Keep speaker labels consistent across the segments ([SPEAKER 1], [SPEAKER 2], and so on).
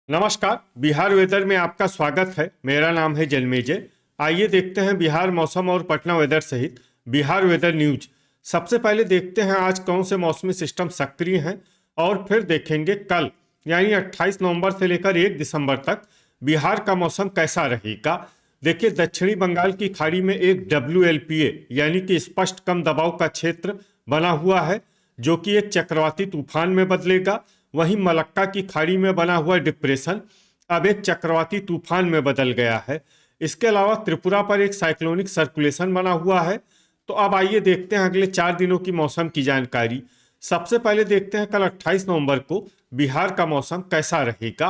[SPEAKER 1] नमस्कार। बिहार वेदर में आपका स्वागत है। मेरा नाम है जन्मेजय। आइए देखते हैं बिहार मौसम और पटना वेदर सहित बिहार वेदर न्यूज। सबसे पहले देखते हैं आज कौन से मौसमी सिस्टम सक्रिय हैं और फिर देखेंगे कल यानी 28 नवंबर से लेकर 1 दिसंबर तक बिहार का मौसम कैसा रहेगा। देखिए, दक्षिणी बंगाल की खाड़ी में एक WLPA यानी कि स्पष्ट कम दबाव का क्षेत्र बना हुआ है जो कि एक चक्रवाती तूफान में बदलेगा। वहीं मलक्का की खाड़ी में बना हुआ डिप्रेशन अब एक चक्रवाती तूफान में बदल गया है। इसके अलावा त्रिपुरा पर एक साइक्लोनिक सर्कुलेशन बना हुआ है। तो अब आइए देखते हैं अगले 4 दिनों की मौसम की जानकारी। सबसे पहले देखते हैं कल 28 नवंबर को बिहार का मौसम कैसा रहेगा।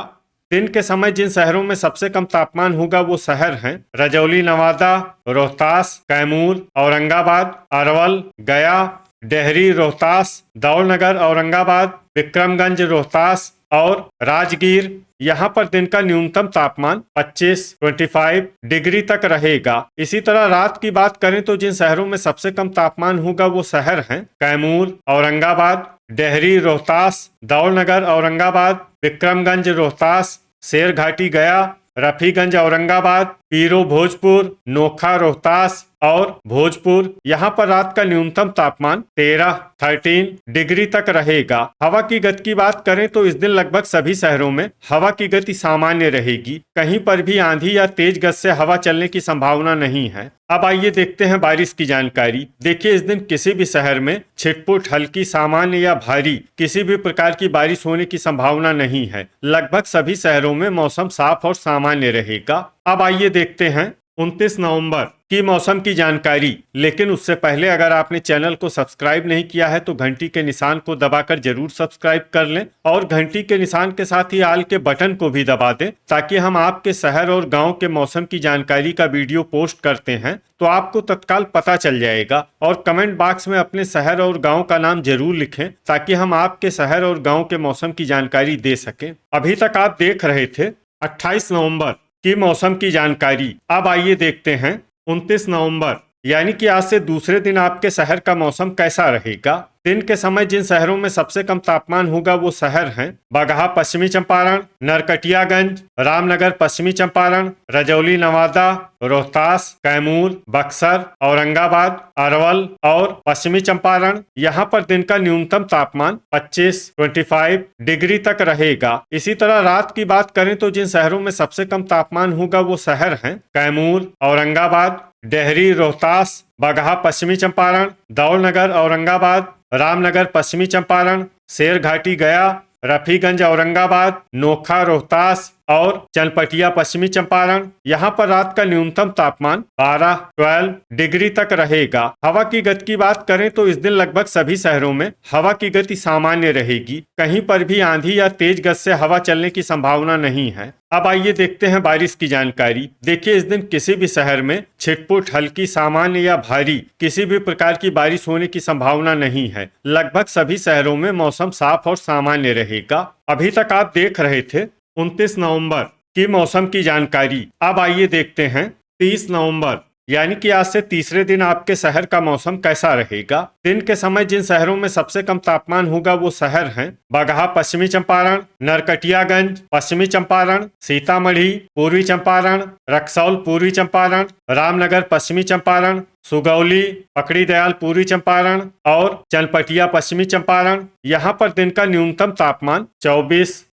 [SPEAKER 1] दिन के समय जिन शहरों में सबसे कम तापमान होगा वो शहर हैं रजौली, नवादा, रोहतास, कैमूर, औरंगाबाद, अरवल, गया, डेहरी, रोहतास, दौलनगर, औरंगाबाद, विक्रमगंज, रोहतास और राजगीर। यहाँ पर दिन का न्यूनतम तापमान 25 डिग्री तक रहेगा। इसी तरह रात की बात करें तो जिन शहरों में सबसे कम तापमान होगा वो शहर हैं कैमूर, औरंगाबाद, डेहरी, रोहतास, दौलनगर, औरंगाबाद, विक्रमगंज, रोहतास, शेरघाटी, गया, रफीगंज, औरंगाबाद, पीरो, भोजपुर, नोखा, रोहतास और भोजपुर। यहाँ पर रात का न्यूनतम तापमान 13 डिग्री तक रहेगा। हवा की गति की बात करें तो इस दिन लगभग सभी शहरों में हवा की गति सामान्य रहेगी। कहीं पर भी आंधी या तेज गति से हवा चलने की संभावना नहीं है। अब आइए देखते हैं बारिश की जानकारी। देखिए, इस दिन किसी भी शहर में छिटपुट, हल्की, सामान्य या भारी किसी भी प्रकार की बारिश होने की संभावना नहीं है। लगभग सभी शहरों में मौसम साफ और सामान्य रहेगा। अब आइए देखते हैं 29 नवंबर की मौसम की जानकारी। लेकिन उससे पहले अगर आपने चैनल को सब्सक्राइब नहीं किया है तो घंटी के निशान को दबाकर जरूर सब्सक्राइब कर लें और घंटी के निशान के साथ ही आल के बटन को भी दबा दें ताकि हम आपके शहर और गांव के मौसम की जानकारी का वीडियो पोस्ट करते हैं तो आपको तत्काल पता चल जाएगा। और कमेंट बॉक्स में अपने शहर और गाँव का नाम जरूर लिखें ताकि हम आपके शहर और गाँव के मौसम की जानकारी दे सकें। अभी तक आप देख रहे थे 28 नवंबर की मौसम की जानकारी। अब आइए देखते हैं 29 नवंबर यानी कि आज से दूसरे दिन आपके शहर का मौसम कैसा रहेगा। दिन के समय जिन शहरों में सबसे कम तापमान होगा वो शहर हैं बगहा, पश्चिमी चंपारण, नरकटियागंज, रामनगर, पश्चिमी चंपारण, रजौली, नवादा, रोहतास, कैमूर, बक्सर, औरंगाबाद, अरवल और पश्चिमी चंपारण। यहाँ पर दिन का न्यूनतम तापमान 25 डिग्री तक रहेगा। इसी तरह रात की बात करें तो जिन शहरों में सबसे कम तापमान होगा वो शहर हैं कैमूर, औरंगाबाद, डेहरी, रोहतास, बगहा, पश्चिमी चंपारण, दौलनगर, औरंगाबाद, रामनगर, पश्चिमी चंपारण, शेरघाटी, गया, रफीगंज, औरंगाबाद, नोखा, रोहतास और चनपटिया, पश्चिमी चंपारण। यहाँ पर रात का न्यूनतम तापमान 12 डिग्री तक रहेगा। हवा की गति की बात करें तो इस दिन लगभग सभी शहरों में हवा की गति सामान्य रहेगी। कहीं पर भी आंधी या तेज गति से हवा चलने की संभावना नहीं है। अब आइए देखते हैं बारिश की जानकारी। देखिए, इस दिन किसी भी शहर में छिटपुट, हल्की, सामान्य या भारी किसी भी प्रकार की बारिश होने की संभावना नहीं है। लगभग सभी शहरों में मौसम साफ और सामान्य रहेगा। अभी तक आप देख रहे थे 29 नवंबर की मौसम की जानकारी। अब आइए देखते हैं 30 नवंबर यानी कि आज से तीसरे दिन आपके शहर का मौसम कैसा रहेगा। दिन के समय जिन शहरों में सबसे कम तापमान होगा वो शहर हैं बगहा, पश्चिमी चंपारण, नरकटियागंज, पश्चिमी चंपारण, सीतामढ़ी, पूर्वी चंपारण, रक्सौल, पूर्वी चंपारण, रामनगर, पश्चिमी चंपारण, सुगौली, पकड़ी दयाल, पूर्वी चंपारण और चनपटिया, पश्चिमी चंपारण। यहाँ पर दिन का न्यूनतम तापमान 24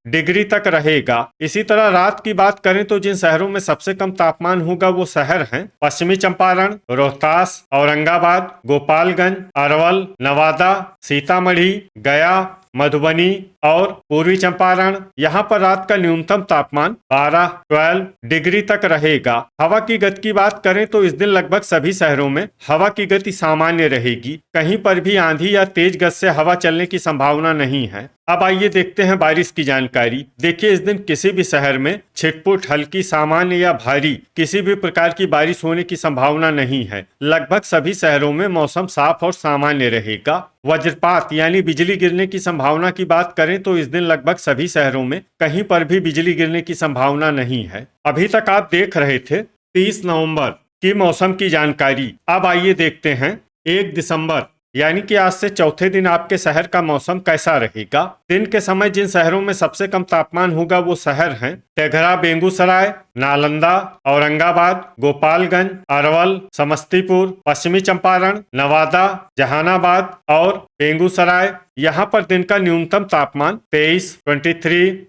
[SPEAKER 1] डिग्री तक रहेगा। इसी तरह रात की बात करें तो जिन शहरों में सबसे कम तापमान होगा वो शहर हैं पश्चिमी चंपारण, रोहतास, औरंगाबाद, गोपालगंज, अरवल, नवादा, सीतामढ़ी, गया, मधुबनी और पूर्वी चंपारण। यहाँ पर रात का न्यूनतम तापमान 12 डिग्री तक रहेगा। हवा की गति की बात करें तो इस दिन लगभग सभी शहरों में हवा की गति सामान्य रहेगी। कहीं पर भी आंधी या तेज गति से हवा चलने की संभावना नहीं है। अब आइए देखते हैं बारिश की जानकारी। देखिए, इस दिन किसी भी शहर में छिटपुट, हल्की, सामान्य या भारी किसी भी प्रकार की बारिश होने की संभावना नहीं है। लगभग सभी शहरों में मौसम साफ और सामान्य रहेगा। वज्रपात यानी बिजली गिरने की संभावना की बात करें तो इस दिन लगभग सभी शहरों में कहीं पर भी बिजली गिरने की संभावना नहीं है। अभी तक आप देख रहे थे 30 नवंबर की मौसम की जानकारी। अब आइए देखते हैं 1 दिसंबर यानी कि आज से चौथे दिन आपके शहर का मौसम कैसा रहेगा। दिन के समय जिन शहरों में सबसे कम तापमान होगा वो शहर हैं तेघरा, बेगूसराय, नालंदा, औरंगाबाद, गोपालगंज, अरवल, समस्तीपुर, पश्चिमी चंपारण, नवादा, जहानाबाद और बेगूसराय। यहाँ पर दिन का न्यूनतम तापमान 23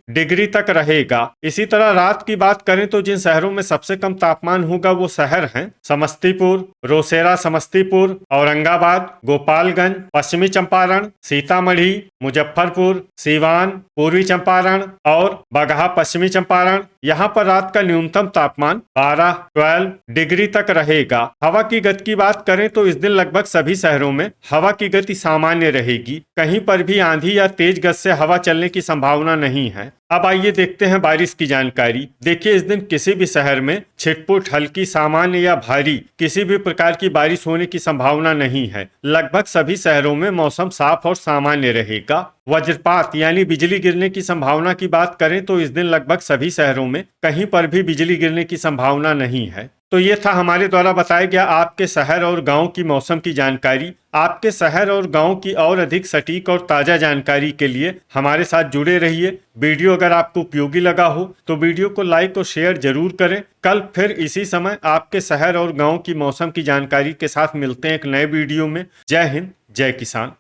[SPEAKER 1] डिग्री तक रहेगा। इसी तरह रात की बात करें तो जिन शहरों में सबसे कम तापमान होगा वो शहर हैं समस्तीपुर, रोसेरा समस्तीपुर, औरंगाबाद, गोपालगंज, पश्चिमी चंपारण, सीतामढ़ी, मुजफ्फरपुर, सीवान, पूर्वी चंपारण और बगहा पश्चिमी चंपारण। यहाँ पर रात का न्यूनतम तापमान 12 डिग्री तक रहेगा। हवा की गति की बात करें तो इस दिन लगभग सभी शहरों में हवा की गति सामान्य रहेगी। कहीं पर भी आंधी या तेज गति से हवा चलने की संभावना नहीं है। अब आइए देखते हैं बारिश की जानकारी। देखिए, इस दिन किसी भी शहर में छिटपुट, हल्की, सामान्य या भारी किसी भी प्रकार की बारिश होने की संभावना नहीं है। लगभग सभी शहरों में मौसम साफ और सामान्य रहेगा। वज्रपात यानी बिजली गिरने की संभावना की बात करें तो इस दिन लगभग सभी शहरों में कहीं पर भी बिजली गिरने की संभावना नहीं है। तो ये था हमारे द्वारा बताया गया आपके शहर और गांव की मौसम की जानकारी। आपके शहर और गांव की और अधिक सटीक और ताजा जानकारी के लिए हमारे साथ जुड़े रहिए। वीडियो अगर आपको उपयोगी लगा हो तो वीडियो को लाइक और शेयर जरूर करें। कल फिर इसी समय आपके शहर और गांव की मौसम की जानकारी के साथ मिलते हैं एक नए वीडियो में। जय हिंद, जय किसान।